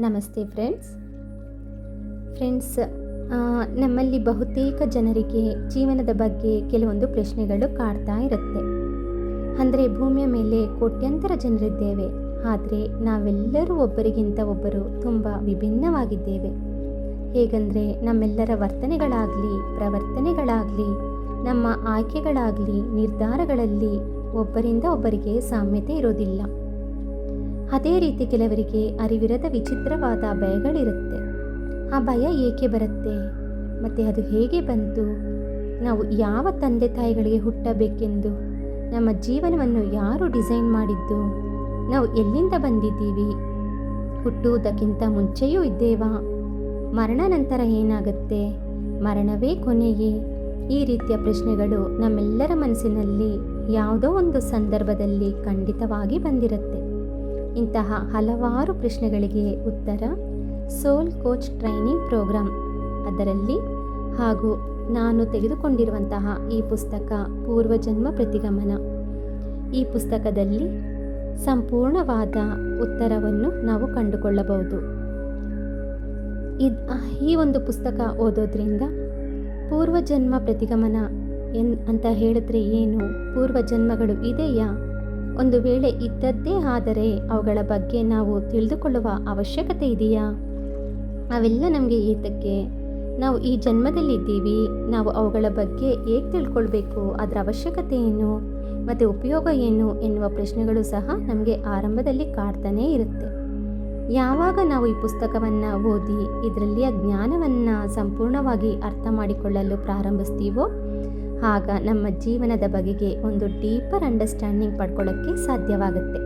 ನಮಸ್ತೆ ಫ್ರೆಂಡ್ಸ್, ನಮ್ಮಲ್ಲಿ ಬಹುತೇಕ ಜನರಿಗೆ ಜೀವನದ ಬಗ್ಗೆ ಕೆಲವೊಂದು ಪ್ರಶ್ನೆಗಳು ಕಾಡ್ತಾ ಇರುತ್ತೆ. ಅಂದರೆ ಭೂಮಿಯ ಮೇಲೆ ಕೋಟ್ಯಂತರ ಜನರಿದ್ದೇವೆ, ಆದರೆ ನಾವೆಲ್ಲರೂ ಒಬ್ಬರಿಗಿಂತ ಒಬ್ಬರು ತುಂಬ ವಿಭಿನ್ನವಾಗಿದ್ದೇವೆ. ಹೇಗೆಂದರೆ ನಮ್ಮೆಲ್ಲರ ವರ್ತನೆಗಳಾಗಲಿ, ಪ್ರವರ್ತನೆಗಳಾಗಲಿ, ನಮ್ಮ ಆಯ್ಕೆಗಳಾಗಲಿ, ನಿರ್ಧಾರಗಳಲ್ಲಿ ಒಬ್ಬರಿಂದ ಒಬ್ಬರಿಗೆ ಸಾಮ್ಯತೆ ಇರೋದಿಲ್ಲ. ಅದೇ ರೀತಿ ಕೆಲವರಿಗೆ ಅರಿವಿರದ ವಿಚಿತ್ರವಾದ ಭಯಗಳಿರುತ್ತೆ. ಆ ಭಯ ಏಕೆ ಬರುತ್ತೆ ಮತ್ತು ಅದು ಹೇಗೆ ಬಂತು? ನಾವು ಯಾವ ತಂದೆ ತಾಯಿಗಳಿಗೆ ಹುಟ್ಟಬೇಕೆಂದು? ನಮ್ಮ ಜೀವನವನ್ನು ಯಾರು ಡಿಸೈನ್ ಮಾಡಿದ್ದು? ನಾವು ಎಲ್ಲಿಂದ ಬಂದಿದ್ದೀವಿ? ಹುಟ್ಟುವುದಕ್ಕಿಂತ ಮುಂಚೆಯೂ ಇದ್ದೇವಾ? ಮರಣ ನಂತರ ಏನಾಗುತ್ತೆ? ಮರಣವೇ ಕೊನೆಯೇ? ಈ ರೀತಿಯ ಪ್ರಶ್ನೆಗಳು ನಮ್ಮೆಲ್ಲರ ಮನಸ್ಸಿನಲ್ಲಿ ಯಾವುದೋ ಒಂದು ಸಂದರ್ಭದಲ್ಲಿ ಖಂಡಿತವಾಗಿ ಬಂದಿರುತ್ತೆ. ಇಂತಹ ಹಲವಾರು ಪ್ರಶ್ನೆಗಳಿಗೆ ಉತ್ತರ ಸೋಲ್ ಕೋಚ್ ಟ್ರೈನಿಂಗ್ ಪ್ರೋಗ್ರಾಮ್ ಅದರಲ್ಲಿ ಹಾಗೂ ನಾನು ತೆಗೆದುಕೊಂಡಿರುವಂತಹ ಈ ಪುಸ್ತಕ ಪೂರ್ವಜನ್ಮ ಪ್ರತಿಗಮನ. ಈ ಪುಸ್ತಕದಲ್ಲಿ ಸಂಪೂರ್ಣವಾದ ಉತ್ತರವನ್ನು ನಾವು ಕಂಡುಕೊಳ್ಳಬಹುದು. ಈ ಒಂದು ಪುಸ್ತಕ ಓದೋದ್ರಿಂದ ಪೂರ್ವಜನ್ಮ ಪ್ರತಿಗಮನ ಅಂತ ಹೇಳಿದ್ರೆ ಏನು? ಪೂರ್ವಜನ್ಮಗಳು ಇದೆಯಾ? ಒಂದು ವೇಳೆ ಇದ್ದದ್ದೇ ಆದರೆ ಅವುಗಳ ಬಗ್ಗೆ ನಾವು ತಿಳಿದುಕೊಳ್ಳುವ ಅವಶ್ಯಕತೆ ಇದೆಯಾ? ಅವೆಲ್ಲ ನಮಗೆ ಏತಕ್ಕೆ? ನಾವು ಈ ಜನ್ಮದಲ್ಲಿದ್ದೀವಿ, ನಾವು ಅವುಗಳ ಬಗ್ಗೆ ಹೇಗೆ ತಿಳ್ಕೊಳ್ಬೇಕು? ಅದರ ಅವಶ್ಯಕತೆ ಏನು ಮತ್ತು ಉಪಯೋಗ ಏನು ಎನ್ನುವ ಪ್ರಶ್ನೆಗಳು ಸಹ ನಮಗೆ ಆರಂಭದಲ್ಲಿ ಕಾಡ್ತಾನೇ ಇರುತ್ತೆ. ಯಾವಾಗ ನಾವು ಈ ಪುಸ್ತಕವನ್ನು ಓದಿ ಇದರಲ್ಲಿಯ ಜ್ಞಾನವನ್ನು ಸಂಪೂರ್ಣವಾಗಿ ಅರ್ಥ ಮಾಡಿಕೊಳ್ಳಲು ಪ್ರಾರಂಭಿಸ್ತೀವೋ ಆಗ ನಮ್ಮ ಜೀವನದ ಬಗೆಗೆ ಒಂದು ಡೀಪರ್ ಅಂಡರ್ಸ್ಟ್ಯಾಂಡಿಂಗ್ ಪಡ್ಕೊಳ್ಳೋಕ್ಕೆ ಸಾಧ್ಯವಾಗುತ್ತೆ.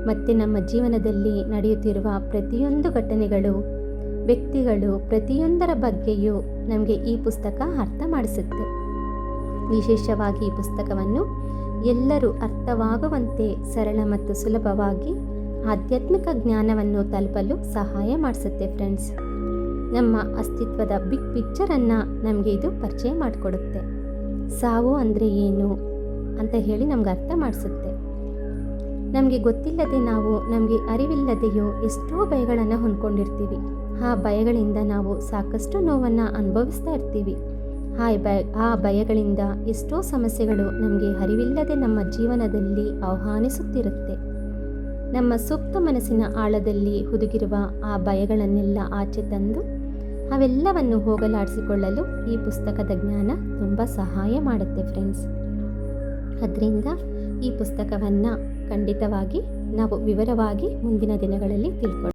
ಮತ್ತು ನಮ್ಮ ಜೀವನದಲ್ಲಿ ನಡೆಯುತ್ತಿರುವ ಪ್ರತಿಯೊಂದು ಘಟನೆಗಳು, ವ್ಯಕ್ತಿಗಳು, ಪ್ರತಿಯೊಂದರ ಬಗ್ಗೆಯೂ ನಮಗೆ ಈ ಪುಸ್ತಕ ಅರ್ಥ ಮಾಡಿಸುತ್ತೆ. ವಿಶೇಷವಾಗಿ ಈ ಪುಸ್ತಕವನ್ನು ಎಲ್ಲರೂ ಅರ್ಥವಾಗುವಂತೆ ಸರಳ ಮತ್ತು ಸುಲಭವಾಗಿ ಆಧ್ಯಾತ್ಮಿಕ ಜ್ಞಾನವನ್ನು ತಲುಪಲು ಸಹಾಯ ಮಾಡಿಸುತ್ತೆ. ಫ್ರೆಂಡ್ಸ್, ನಮ್ಮ ಅಸ್ತಿತ್ವದ ಬಿಗ್ ಪಿಕ್ಚರನ್ನು ನಮಗೆ ಇದು ಪರಿಚಯ ಮಾಡಿಕೊಡುತ್ತೆ. ಸಾವು ಅಂದರೆ ಏನು ಅಂತ ಹೇಳಿ ನಮ್ಗೆ ಅರ್ಥ ಮಾಡಿಸುತ್ತೆ. ನಮಗೆ ಗೊತ್ತಿಲ್ಲದೆ ನಾವು ನಮಗೆ ಅರಿವಿಲ್ಲದೆಯೋ ಎಷ್ಟೋ ಭಯಗಳನ್ನು ಹೊಂದ್ಕೊಂಡಿರ್ತೀವಿ. ಆ ಭಯಗಳಿಂದ ನಾವು ಸಾಕಷ್ಟು ನೋವನ್ನು ಅನುಭವಿಸ್ತಾ ಇರ್ತೀವಿ. ಆ ಭಯಗಳಿಂದ ಎಷ್ಟೋ ಸಮಸ್ಯೆಗಳು ನಮಗೆ ಅರಿವಿಲ್ಲದೆ ನಮ್ಮ ಜೀವನದಲ್ಲಿ ಆಹ್ವಾನಿಸುತ್ತಿರುತ್ತೆ. ನಮ್ಮ ಸೂಕ್ತ ಮನಸ್ಸಿನ ಆಳದಲ್ಲಿ ಹುದುಗಿರುವ ಆ ಭಯಗಳನ್ನೆಲ್ಲ ಆಚೆ ತಂದು ಅವೆಲ್ಲವನ್ನು ಹೋಗಲಾಡಿಸಿಕೊಳ್ಳಲು ಈ ಪುಸ್ತಕದ ಜ್ಞಾನ ತುಂಬ ಸಹಾಯ ಮಾಡುತ್ತೆ. ಫ್ರೆಂಡ್ಸ್, ಅದರಿಂದ ಈ ಪುಸ್ತಕವನ್ನು ಖಂಡಿತವಾಗಿ ನಾವು ವಿವರವಾಗಿ ಮುಂದಿನ ದಿನಗಳಲ್ಲಿ ತಿಳ್ಕೊಳ್ಳೋಣ.